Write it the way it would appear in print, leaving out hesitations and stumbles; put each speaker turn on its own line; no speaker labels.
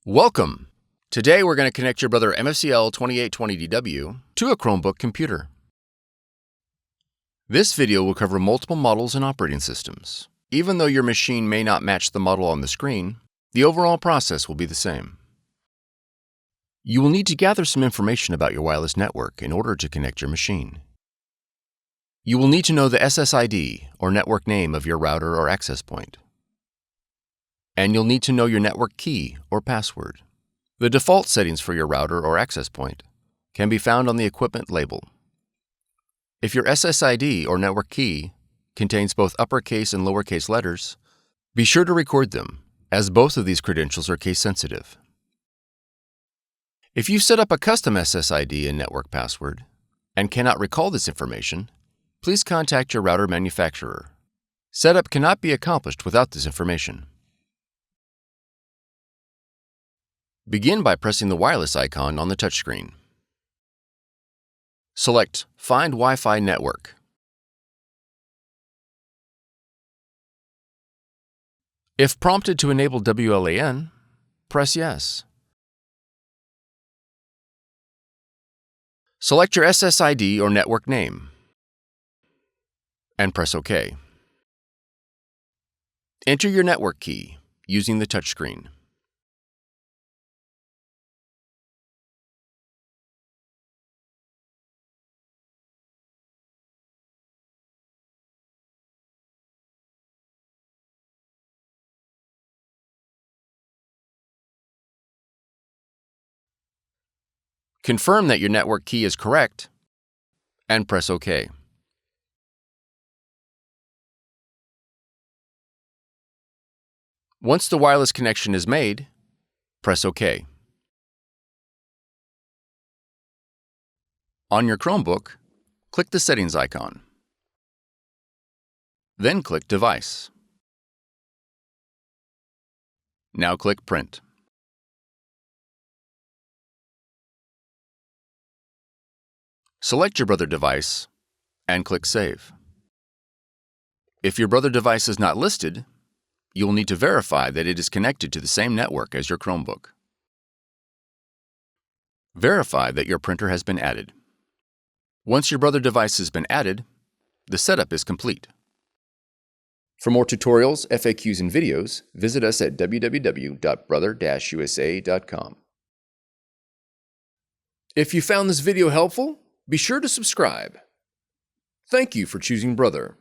Welcome! Today we're going to connect your Brother MFCL2820DW to a Chromebook computer. This video will cover multiple models and operating systems. Even though your machine may not match the model on the screen, the overall process will be the same. You will need to gather some information about your wireless network in order to connect your machine. You will need to know the SSID or network name of your router or access point. And you'll need to know your network key or password. The default settings for your router or access point can be found on the equipment label. If your SSID or network key contains both uppercase and lowercase letters, be sure to record them, as both of these credentials are case sensitive. If you've set up a custom SSID and network password and cannot recall this information, please contact your router manufacturer. Setup cannot be accomplished without this information. Begin by pressing the wireless icon on the touchscreen. Select Find Wi-Fi Network. If prompted to enable WLAN, press Yes. Select your SSID or network name and press OK. Enter your network key using the touchscreen. Confirm that your network key is correct and press OK. Once the wireless connection is made, press OK. On your Chromebook, click the Settings icon. Then click Device. Now click Print. Select your Brother device and click Save. If your Brother device is not listed, you'll need to verify that it is connected to the same network as your Chromebook. Verify that your printer has been added. Once your Brother device has been added, the setup is complete. For more tutorials, FAQs, and videos, visit us at www.brother-usa.com. If you found this video helpful, be sure to subscribe. Thank you for choosing Brother.